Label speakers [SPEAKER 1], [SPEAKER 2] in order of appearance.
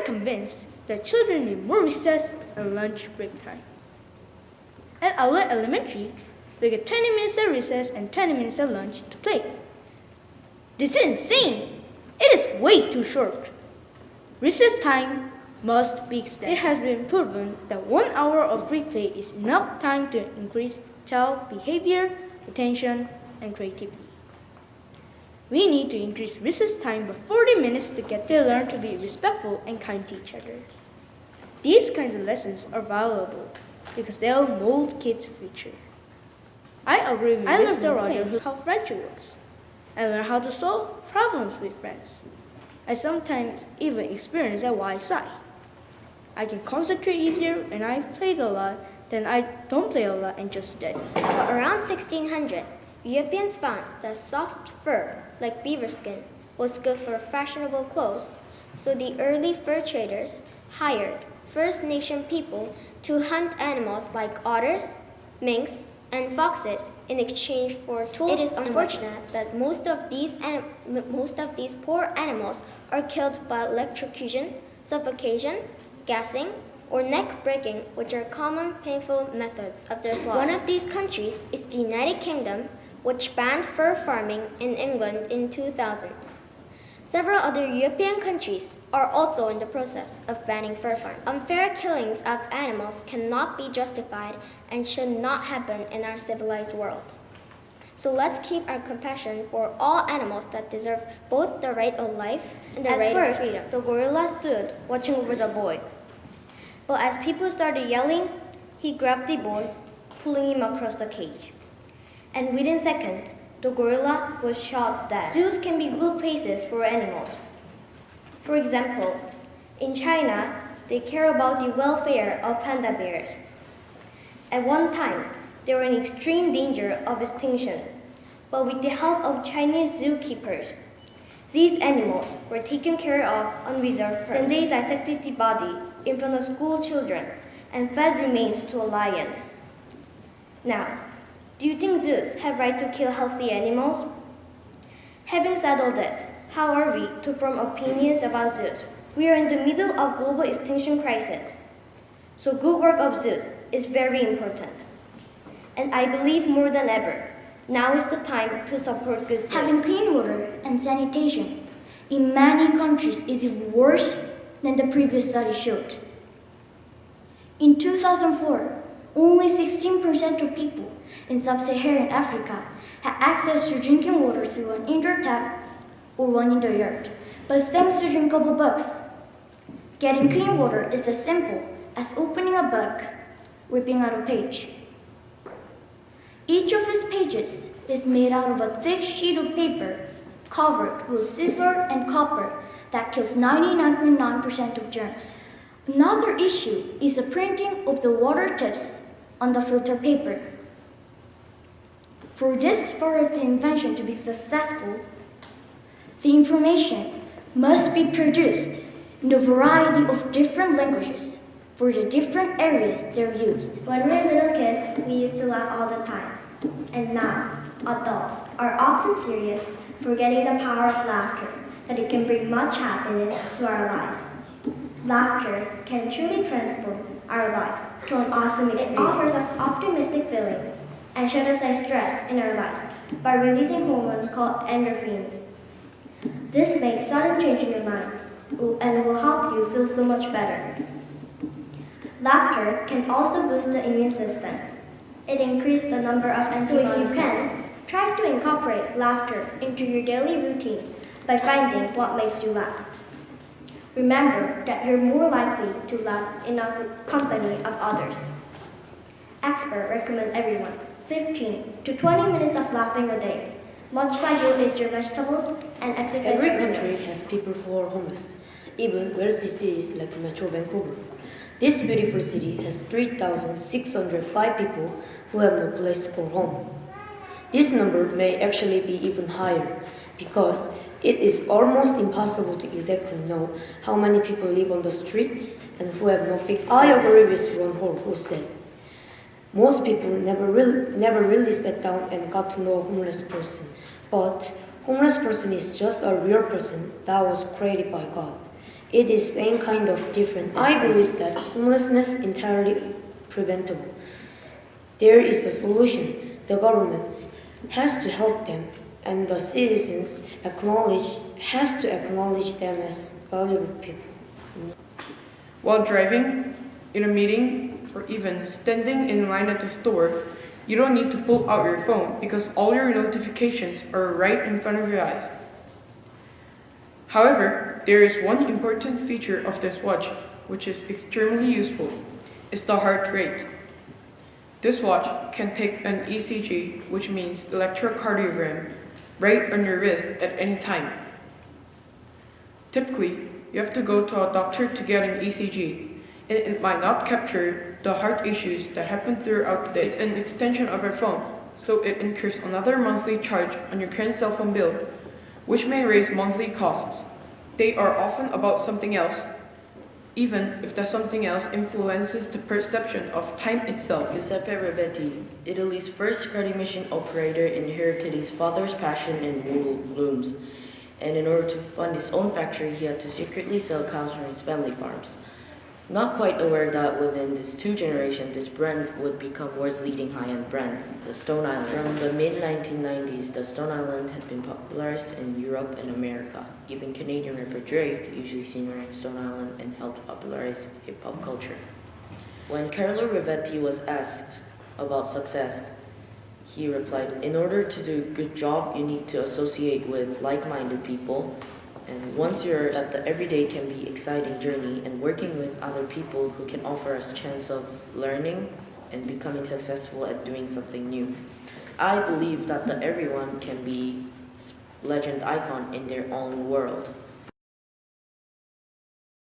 [SPEAKER 1] I'm convinced that children need more recess and lunch break time. At Outlet Elementary, we get 20 minutes of recess and 20 minutes of lunch to play. This is insane! It is way too short. Recess time must be extended. It has been proven that 1 hour of free play is enough time to increase child behavior, attention, and creativity. We need to increase recess time by 40 minutes to get them to learn to be respectful and kind to each other. These kinds of lessons are valuable because they'll mold kids' future. I agree with Mr. Rogers how friendship works. I learn how to solve problems with friends. I sometimes even experience at YSI. I can concentrate easier when I played a lot than I don't play a lot and just study.
[SPEAKER 2] Around 1600, Europeans found that soft fur, like beaver skin, was good for fashionable clothes, so the early fur traders hired First Nation people to hunt animals like otters, minks, and foxes in exchange for tools. It is unfortunate that most of these poor animals are killed by electrocution, suffocation, gassing, or neck breaking, which are common painful methods of their slaughter. One of these countries is the United Kingdom, which banned fur farming in England in 2000. Several other European countries are also in the process of banning fur farms. Unfair killings of animals cannot be justified and should not happen in our civilized world. So let's keep our compassion for all animals that deserve both the right of life and the right of freedom.
[SPEAKER 3] The gorilla stood watching over the boy. But as people started yelling, he grabbed the boy, pulling him across the cage. And within seconds, the gorilla was shot dead. Zoos can be good places for animals. For example, in China, they care about the welfare of panda bears. At one time, they were in extreme danger of extinction, but with the help of Chinese zookeepers, these animals were taken care of on reserve perch. Then they dissected the body in front of school children and fed remains to a lion. Now, do you think zoos have right to kill healthy animals? Having said all this, how are we to form opinions about zoos? We are in the middle of global extinction crisis, so good work of zoos is very important. And I believe more than ever, now is the time to support good zoos.
[SPEAKER 4] Having clean water and sanitation in many countries is worse than the previous study showed. In 2004, only 16% of people in sub-Saharan Africa had access to drinking water through an indoor tap or one in the yard. But thanks to drinkable books, getting clean water is as simple as opening a book, ripping out a page. Each of its pages is made out of a thick sheet of paper covered with silver and copper that kills 99.9% of germs. Another issue is the printing of the water tips on the filter paper. For this part of the invention to be successful, the information must be produced in a variety of different languages for the different areas they're used.
[SPEAKER 2] When we were little kids, we used to laugh all the time. And now, adults are often serious, forgetting the power of laughter, that it can bring much happiness to our lives. Laughter can truly transform our life to an awesome experience. It offers us optimistic feelings and shed aside stress in our lives by releasing hormones called endorphins. This makes sudden change in your mind and will help you feel so much better. Laughter can also boost the immune system. It increases the number of antibodies. So if you can, try to incorporate laughter into your daily routine by finding what makes you laugh. Remember that you're more likely to laugh in a company of others. Experts recommend everyone 15 to 20 minutes of laughing a day, much like you eat your vegetables and exercise.
[SPEAKER 5] Every country has people who are homeless, even wealthy cities like Metro Vancouver. This beautiful city has 3,605 people who have no place to call home. This number may actually be even higher because it is almost impossible to exactly know how many people live on the streets and who have no fixed address. I agree with Ron Hall, who said, most people never really sat down and got to know a homeless person. But homeless person is just a real person that was created by God. It is same kind of different. I believe that homelessness entirely preventable. There is a solution. The government has to help them, and the citizens has to acknowledge them as valuable people.
[SPEAKER 6] While driving, in a meeting, or even standing in line at the store, you don't need to pull out your phone because all your notifications are right in front of your eyes. However, there is one important feature of this watch which is extremely useful. It's the heart rate. This watch can take an ECG, which means electrocardiogram, right on your wrist at any time. Typically, you have to go to a doctor to get an ECG, and it might not capture the heart issues that happen throughout the day. It's an extension of your phone, so it incurs another monthly charge on your current cell phone bill, which may raise monthly costs. They are often about something else, even if that something else influences the perception of time itself.
[SPEAKER 7] Giuseppe Rivetti, Italy's first credit machine operator, inherited his father's passion in wool looms, and in order to fund his own factory, he had to secretly sell cows from his family farms. Not quite aware that within this 2 generations, this brand would become world's leading high-end brand, the Stone Island. From the mid-1990s, the Stone Island had been popularized in Europe and America. Even Canadian rapper Drake, usually seen wearing Stone Island, and helped popularize hip-hop culture. When Carlo Rivetti was asked about success, he replied, "In order to do a good job, you need to associate with like-minded people. And once you're at the everyday can be exciting journey and working with other people who can offer us chance of learning and becoming successful at doing something new. I believe that everyone can be legend icon in their own world.